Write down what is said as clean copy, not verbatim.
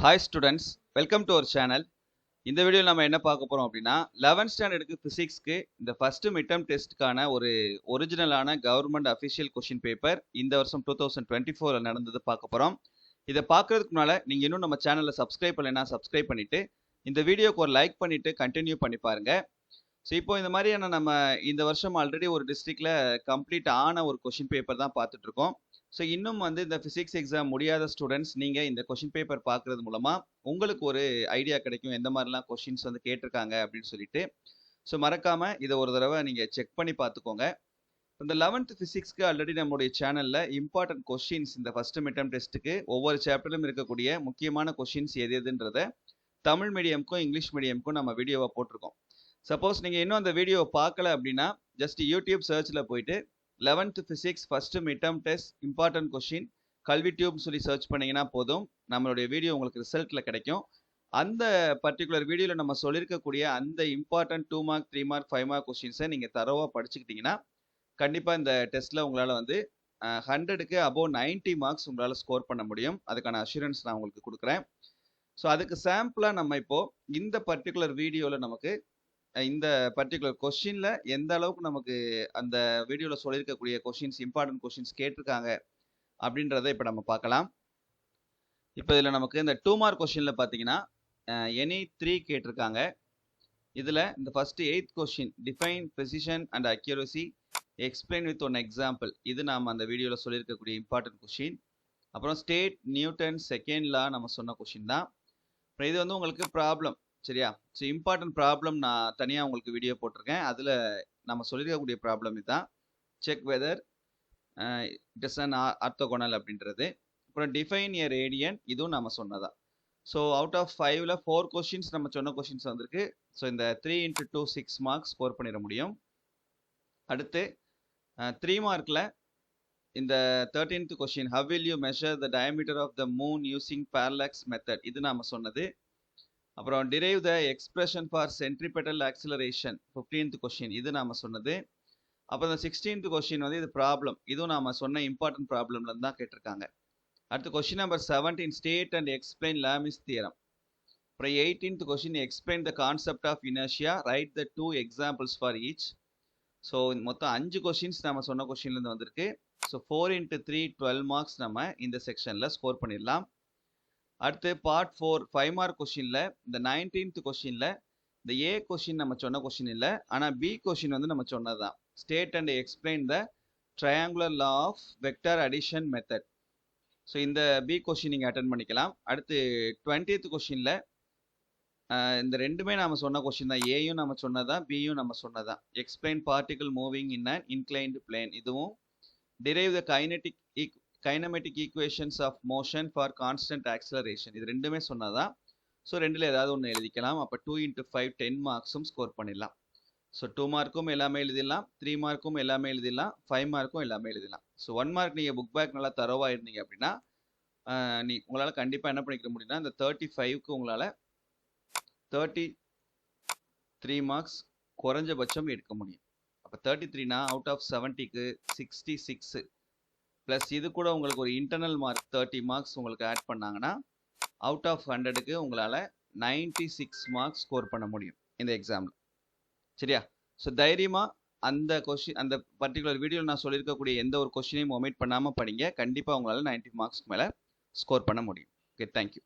Hi students, welcome to our channel. இந்த வீடியோவில் நம்ம என்ன பார்க்க போறோம் அப்படின்னா 11th ஸ்டாண்டர்டுக்கு பிசிக்ஸ்க்கு இந்த ஃபர்ஸ்ட் மிட் டர்ம் டெஸ்ட்டுக்கான ஒரு ஒரிஜினலான கவர்மெண்ட் அஃபிஷியல் கொஷின் பேப்பர் இந்த வருஷம் 2024 நடந்தது பார்க்க போறோம். இதை பார்க்கறதுக்கு முன்னால நீங்க இன்னும் நம்ம சேனலை சப்ஸ்கிரைப் பண்ணலைன்னா சப்ஸ்கிரைப் பண்ணிட்டு இந்த வீடியோக்கு ஒரு லைக் பண்ணிட்டு கண்டினியூ பண்ணி பாருங்க. ஸோ இப்போ இந்த மாதிரியான நம்ம இந்த வருஷம் ஆல்ரெடி ஒரு டிஸ்ட்ரிக்ட்ல கம்ப்ளீட் ஆன ஒரு கொஷின் பேப்பர் தான் பார்த்துட்டு இருக்கோம். ஸோ இன்னும் இந்த ஃபிசிக்ஸ் எக்ஸாம் முடியாத ஸ்டூடெண்ட்ஸ் நீங்கள் இந்த கொஷின் பேப்பர் பார்க்கறது மூலமாக உங்களுக்கு ஒரு ஐடியா கிடைக்கும் எந்த மாதிரிலாம் கொஷின்ஸ் கேட்டிருக்காங்க அப்படின்னு சொல்லிட்டு. ஸோ மறக்காமல் இதை ஒரு தடவை நீங்கள் செக் பண்ணி பார்த்துக்கோங்க. இந்த 11th ஃபிசிக்ஸ்க்கு ஆல்ரெடி நம்மளுடைய சேனலில் இம்பார்ட்டன்ட் கொஷின்ஸ் இந்த ஃபர்ஸ்ட் மிட் டர்ம் டெஸ்ட்டுக்கு ஒவ்வொரு சாப்டர்லையும் இருக்கக்கூடிய முக்கியமான கொஷின்ஸ் எது எதுன்றத தமிழ் மீடியமுக்கும் இங்கிலீஷ் மீடியமுக்கும் நம்ம வீடியோவை போட்டிருக்கோம். சப்போஸ் நீங்கள் இன்னும் அந்த வீடியோவை பார்க்கல அப்படின்னா ஜஸ்ட் யூடியூப் சர்ச்சில் போயிட்டு 11th physics first mid term test important question கல்வி டியூப்னு சொல்லி சர்ச் பண்ணிங்கன்னா போதும், நம்மளுடைய வீடியோ உங்களுக்கு ரிசல்ட்டில் கிடைக்கும். அந்த பர்டிகுலர் வீடியோவில் நம்ம சொல்லியிருக்கக்கூடிய அந்த இம்பார்ட்டன்ட் 2 மார்க் 3 மார்க் 5 மார்க் கொஷின்ஸை நீங்கள் தரவாக படிச்சுக்கிட்டீங்கன்னா கண்டிப்பாக இந்த டெஸ்ட்டில் உங்களால் 100க்கு அபோவ் 90 மார்க்ஸ் உங்களால் ஸ்கோர் பண்ண முடியும். அதுக்கான அஷூரன்ஸ் நான் உங்களுக்கு கொடுக்குறேன். ஸோ அதுக்கு சாம்பிளாக நம்ம இப்போது இந்த பர்டிகுலர் வீடியோவில் நமக்கு இந்த பர்டிகுலர் கொஷினில் எந்த அளவுக்கு நமக்கு அந்த வீடியோவில் சொல்லியிருக்கக்கூடிய கொஷின்ஸ் இம்பார்ட்டன்ட் கொஷின்ஸ் கேட்டிருக்காங்க அப்படின்றத இப்போ நம்ம பார்க்கலாம். இப்போ இதில் நமக்கு இந்த 2 மார்க் கொஷினில் பார்த்தீங்கன்னா எனி 3 கேட்டிருக்காங்க. இதில் இந்த first 8th question define precision and accuracy explain with one example, இது நாம் அந்த வீடியோவில் சொல்லியிருக்கக்கூடிய இம்பார்ட்டன்ட் கொஷின். அப்புறம் ஸ்டேட் நியூட்டன் செகண்ட் லா நம்ம சொன்ன கொஷின் தான். அப்புறம் இது உங்களுக்கு ப்ராப்ளம், சரியா? ஸோ இம்பார்ட்டன்ட் ப்ராப்ளம் நான் தனியாக உங்களுக்கு வீடியோ போட்டிருக்கேன். அதில் நம்ம சொல்லியிருக்கக்கூடிய ப்ராப்ளம் இதுதான். Check whether it is an orthogonal அப்படின்றது. அப்புறம் டிஃபைன் எ ரேடியன், இதுவும் நம்ம சொன்னதான். ஸோ அவுட் ஆஃப் 5ல் 4 கொஷின்ஸ் நம்ம சொன்ன கொஷின்ஸ் வந்திருக்கு. ஸோ இந்த 3 × 2 6 மார்க்ஸ் ஸ்கோர் பண்ணிட முடியும். அடுத்து 3 மார்க்கில் இந்த 13th question how will you measure the diameter of the moon using parallax method, இது நாம சொன்னது. அப்புறம் derive the expression for centripetal acceleration 15th question, இது நாம சொன்னது. அப்புறம் இந்த 16th கொஷின் இது ப்ராப்ளம், இதுவும் நாம சொன்ன இம்பார்ட்டன்ட் ப்ராப்ளம்ல தான் கேட்டிருக்காங்க. அடுத்து question number 17 state and explain Lami's theorem. அப்புறம் 18th question explain the concept of inertia write the 2 examples for each. So மொத்தம் 5 கொஷின்ஸ் நம்ம சொன்ன கொஷின்லேருந்து வந்திருக்கு. ஸோ 4 × 3 12 மார்க்ஸ் நம்ம இந்த செக்ஷனில் ஸ்கோர் பண்ணிடலாம். அடுத்து பார்ட் 4 5 மார்க் கொஷினில் இந்த 19th கொஷினில் இந்த ஏ கொஷின் நம்ம சொன்ன கொஷின் இல்லை, ஆனால் பி கொஷின் நம்ம சொன்னதுதான். State and explain the triangular law of vector addition method. So இந்த பி கொஷின் நீங்கள் அட்டன் பண்ணிக்கலாம். அடுத்து 20th கொஷினில் இந்த ரெண்டுமே நம்ம சொன்ன கொஷின் தான். ஏயும் நம்ம சொன்னதான், பியும் நம்ம சொன்னதான். Explain particle moving in an inclined plane, இதுவும் derive the kinematic equations of motion for constant acceleration, இது ரெண்டுமே சொன்னதான். ஸோ ரெண்டில் ஏதாவது ஒன்று எழுதிக்கலாம். அப்போ 2 × 5 10 மார்க்ஸும் ஸ்கோர் பண்ணிடலாம். ஸோ 2 மார்க்கும் எல்லாமே எழுதிடலாம், 3 மார்க்கும் எல்லாமே எழுதிடலாம், 5 மார்க்கும் எல்லாமே எழுதிடலாம். ஸோ 1 மார்க் நீங்கள் புக் பேக் நல்லா தரவாக இருந்தீங்க அப்படின்னா உங்களால் கண்டிப்பாக என்ன பண்ணிக்க முடியும்னா இந்த 35க்கு உங்களால் 33 மார்க்ஸ் குறைஞ்சபட்சம் எடுக்க முடியும். அப்போ 33னா அவுட் ஆஃப் 70க்கு 66 ப்ளஸ் இது கூட உங்களுக்கு ஒரு இன்டர்னல் மார்க் 30 மார்க்ஸ் உங்களுக்கு ஆட் பண்ணாங்கன்னா அவுட் ஆஃப் 100க்கு உங்களால் 96 மார்க்ஸ் ஸ்கோர் பண்ண முடியும் இந்த எக்ஸாமில், சரியா? ஸோ தைரியமாக அந்த கொஷின் அந்த பர்டிகுலர் வீடியோவில் நான் சொல்லியிருக்கக்கூடிய எந்த ஒரு கொஷினையும் ஒமிட் பண்ணாமல் படிங்க. கண்டிப்பாக உங்களால் 90 மார்க்ஸ்க்கு மேலே ஸ்கோர் பண்ண முடியும். Okay, thank you.